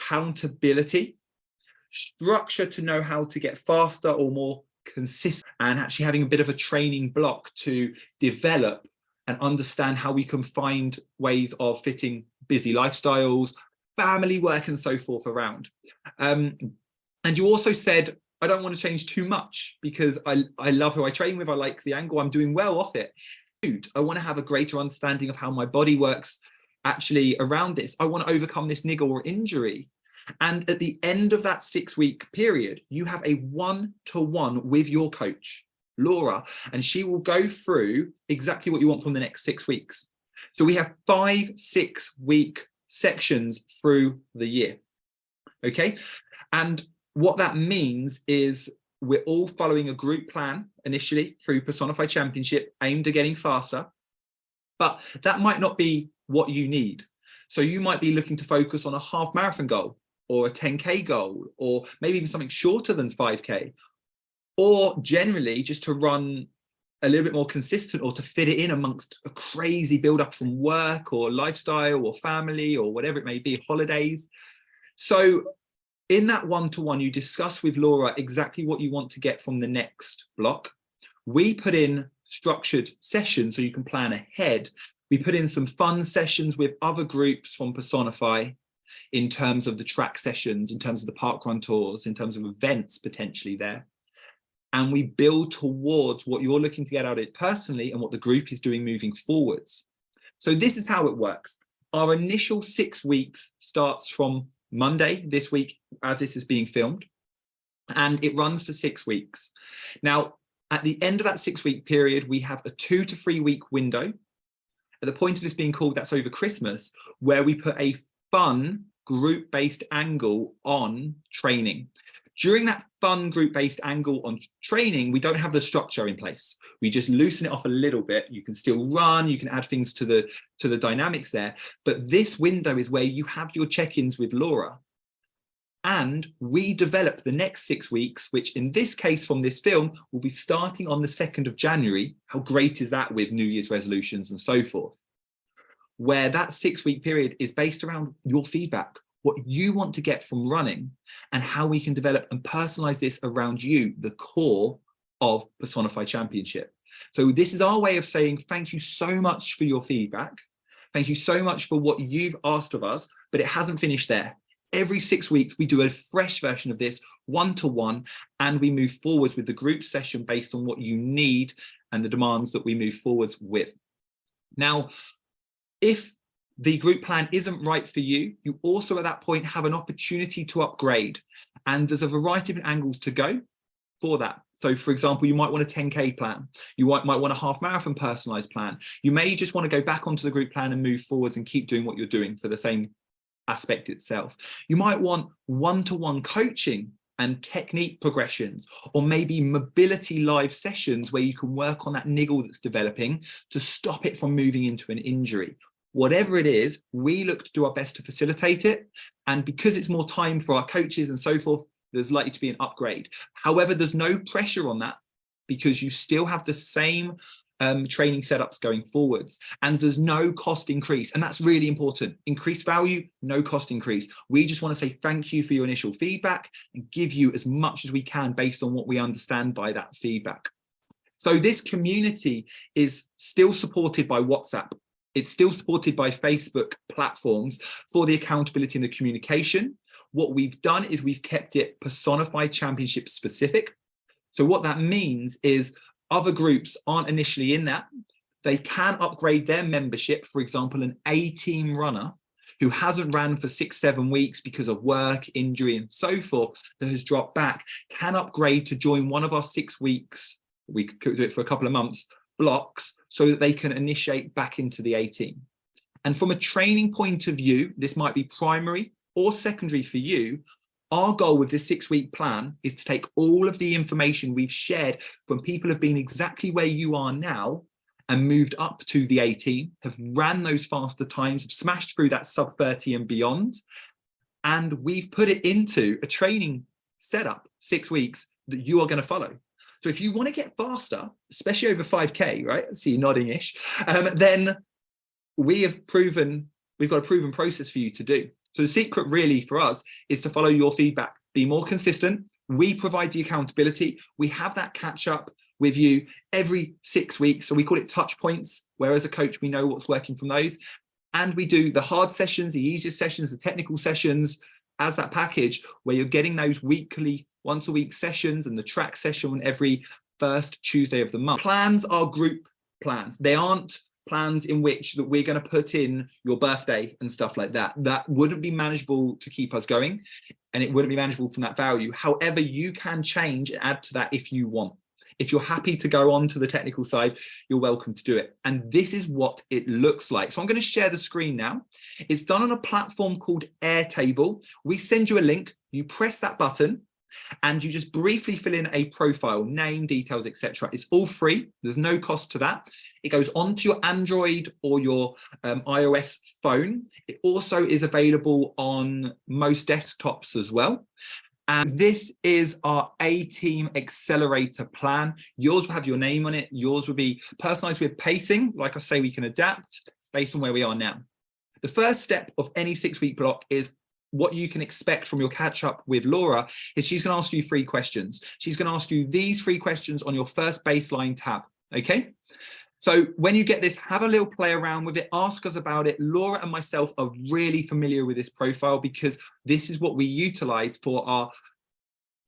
accountability, structure to know how to get faster or more consistent, and actually having a bit of a training block to develop and understand how we can find ways of fitting busy lifestyles, family work and so forth around. And you also said, I don't want to change too much because I love who I train with. I like the angle. I'm doing well off it. I want to have a greater understanding of how my body works actually around this. I want to overcome this niggle or injury. And at the end of that 6-week period, you have a one-to-one with your coach, Laura, and she will go through exactly what you want from the next 6 weeks. So we have 5 6-week sections through the year. Okay. And what that means is we're all following a group plan initially through Personify Championship aimed at getting faster, but that might not be what you need. So you might be looking to focus on a half marathon goal or a 10K goal, or maybe even something shorter than 5K, or generally just to run a little bit more consistent or to fit it in amongst a crazy build up from work or lifestyle or family or whatever it may be, holidays. So in that one-to-one, you discuss with Laura exactly what you want to get from the next block. We put in structured sessions so you can plan ahead. We put in some fun sessions with other groups from Personify in terms of the track sessions, in terms of the park run tours, in terms of events potentially there. And we build towards what you're looking to get out of it personally and what the group is doing moving forwards. So this is how it works. Our initial 6 weeks starts from Monday this week, as this is being filmed, and it runs for 6 weeks. Now, at the end of that 6-week period, we have a 2 to 3 week window. At the point of this being called, that's over Christmas, where we put a fun group-based angle on training. During that fun group-based angle on training, we don't have the structure in place. We just loosen it off a little bit. You can still run, you can add things to the dynamics there. But this window is where you have your check-ins with Laura. And we develop the next 6 weeks, which in this case from this film will be starting on the 2nd of January. How great is that with New Year's resolutions and so forth? Where that 6-week period is based around your feedback, what you want to get from running, and how we can develop and personalize this around you, the core of Personify Championship. So this is our way of saying thank you so much for your feedback. Thank you so much for what you've asked of us, but it hasn't finished there. Every 6 weeks, we do a fresh version of this one-to-one, and we move forwards with the group session based on what you need and the demands that we move forwards with. Now, if the group plan isn't right for you, you also at that point have an opportunity to upgrade. And there's a variety of angles to go for that. So for example, you might want a 10K plan. You might want a half marathon personalized plan. You may just want to go back onto the group plan and move forwards and keep doing what you're doing for the same aspect itself. You might want one-to-one coaching and technique progressions, or maybe mobility live sessions where you can work on that niggle that's developing to stop it from moving into an injury. Whatever it is, we look to do our best to facilitate it. And because it's more time for our coaches and so forth, there's likely to be an upgrade. However, there's no pressure on that because you still have the same training setups going forwards, and there's no cost increase. And that's really important. Increased value, no cost increase. We just want to say thank you for your initial feedback and give you as much as we can based on what we understand by that feedback. So this community is still supported by WhatsApp. It's still supported by Facebook platforms for the accountability and the communication. What we've done is we've kept it Personify Championship specific. So what that means is other groups aren't initially in that. They can upgrade their membership. For example, an A-team runner who hasn't ran for 6-7 weeks because of work, injury, and so forth, that has dropped back, can upgrade to join one of our 6 weeks. We could do it for a couple of months blocks so that they can initiate back into the A-team. And from a training point of view, this might be primary or secondary for you. Our goal with this 6-week plan is to take all of the information we've shared from people who have been exactly where you are now and moved up to the 18, have ran those faster times, have smashed through that sub 30 and beyond. And we've put it into a training setup, 6 weeks, that you are going to follow. So if you want to get faster, especially over 5K, right? I see you nodding-ish, then we've got a proven process for you to do. So the secret really for us is to follow your feedback, be more consistent. We provide the accountability. We have that catch up with you every 6 weeks. So we call it touch points, where as a coach, we know what's working from those. And we do the hard sessions, the easier sessions, the technical sessions as that package where you're getting those weekly, once a week sessions and the track session every first Tuesday of the month. Plans are group plans. They aren't plans in which that we're going to put in your birthday and stuff like that. That wouldn't be manageable to keep us going, and it wouldn't be manageable from that value. However, you can change and add to that if you want. If you're happy to go on to the technical side, you're welcome to do it. And this is what it looks like. So I'm going to share the screen now. It's done on a platform called Airtable. We send you a link, you press that button, and you just briefly fill in a profile, name, details, etc. It's all free. There's no cost to that. It goes onto your Android or your iOS phone. It also is available on most desktops as well. And this is our A-Team Accelerator plan. Yours will have your name on it. Yours will be personalized with pacing. Like I say, we can adapt based on where we are now. The first step of any 6-week block is what you can expect from your catch up with Laura is she's going to ask you 3 questions. She's going to ask you these 3 questions on your first baseline tab. Okay. So when you get this, have a little play around with it, ask us about it. Laura and myself are really familiar with this profile because this is what we utilize for our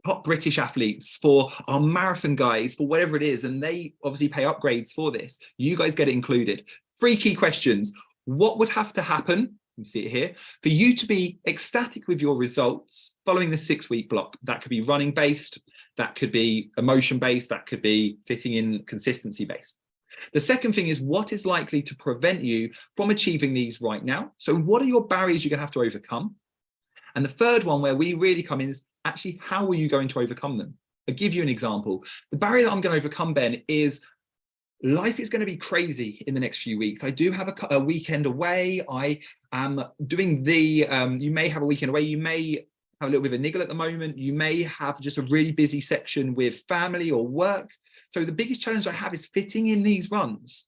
top British athletes, for our marathon guys, for whatever it is. And they obviously pay upgrades for this. You guys get it included. 3 key questions. What would have to happen? You see it here, for you to be ecstatic with your results following the 6-week block? That could be running based, that could be emotion based, that could be fitting in consistency based. The second thing is what is likely to prevent you from achieving these right now? So what are your barriers you're going to have to overcome? And the third one where we really come in is actually how are you going to overcome them? I'll give you an example. The barrier that I'm going to overcome, Ben, is life is going to be crazy in the next few weeks. I do have a weekend away. I am doing the, you may have a weekend away. You may have a little bit of a niggle at the moment. You may have just a really busy section with family or work. So the biggest challenge I have is fitting in these runs.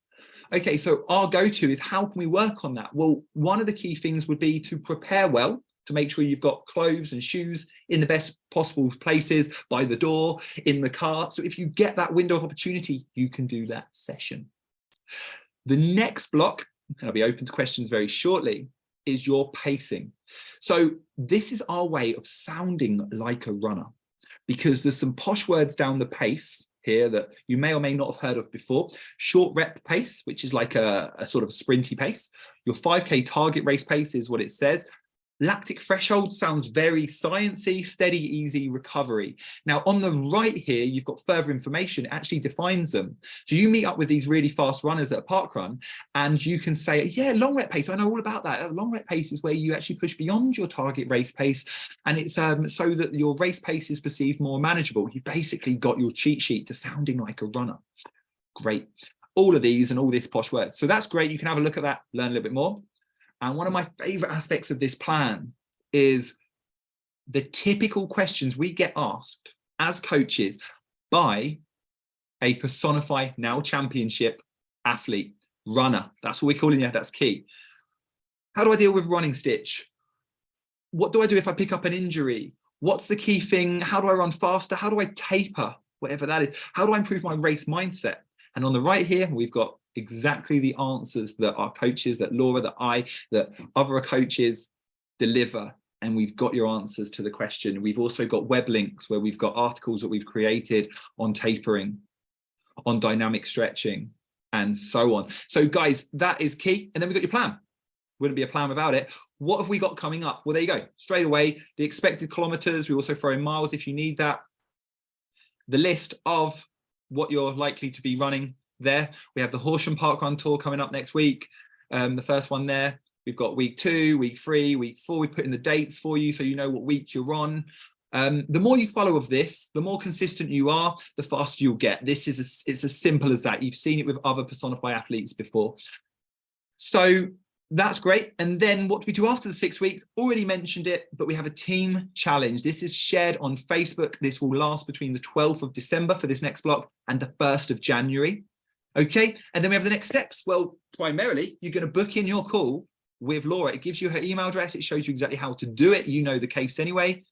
Okay, so our go-to is how can we work on that? Well, one of the key things would be to prepare well, to make sure you've got clothes and shoes in the best possible places, by the door, in the car. So if you get that window of opportunity, you can do that session. The next block, and I'll be open to questions very shortly, is your pacing. So this is our way of sounding like a runner, because there's some posh words down the pace here that you may or may not have heard of before. Short rep pace, which is like a sort of a sprinty pace. Your 5K target race pace is what it says. Lactic threshold sounds very sciencey, steady, easy recovery. Now on the right here, you've got further information, it actually defines them. So you meet up with these really fast runners at a park run and you can say, yeah, long rep pace, I know all about that. A long rep pace is where you actually push beyond your target race pace, and it's so that your race pace is perceived more manageable. You basically got your cheat sheet to sounding like a runner. Great. All of these and all this posh words. So that's great. You can have a look at that, learn a little bit more. And one of my favorite aspects of this plan is the typical questions we get asked as coaches by a Personify Championship athlete, runner. That's what we're calling you. That's key. How do I deal with running stitch? What do I do if I pick up an injury? What's the key thing? How do I run faster? How do I taper? Whatever that is. How do I improve my race mindset? And on the right here, we've got exactly the answers that our coaches, that Laura, that other coaches deliver. And we've got your answers to the question. We've also got web links where we've got articles that we've created on tapering, on dynamic stretching, and so on. So guys, that is key. And then we've got your plan. Wouldn't be a plan without it. What have we got coming up? Well, there you go. Straight away, the expected kilometers. We also throw in miles if you need that. The list of what you're likely to be running there. We have the Horsham Park Run Tour coming up next week. The first one there. We've got week 2, week 3, week 4. We put in the dates for you so you know what week you're on. The more you follow of this, the more consistent you are, the faster you'll get. It's as simple as that. You've seen it with other Personify athletes before. So that's great. And then what do we do after the 6 weeks? Already mentioned it, but we have a team challenge. This is shared on Facebook. This will last between the 12th of December for this next block and the 1st of January. Okay. And then we have the next steps. Well, primarily, you're going to book in your call with Laura. It gives you her email address. It shows you exactly how to do it. You know the case anyway.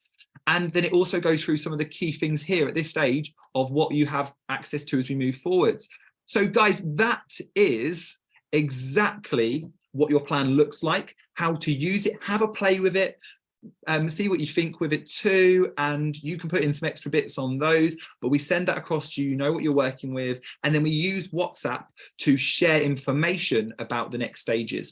And then it also goes through some of the key things here at this stage of what you have access to as we move forwards. So guys, that is exactly what your plan looks like, how to use it, have a play with it, see what you think with it too, and you can put in some extra bits on those, but we send that across to you, know what you're working with, and then we use WhatsApp to share information about the next stages.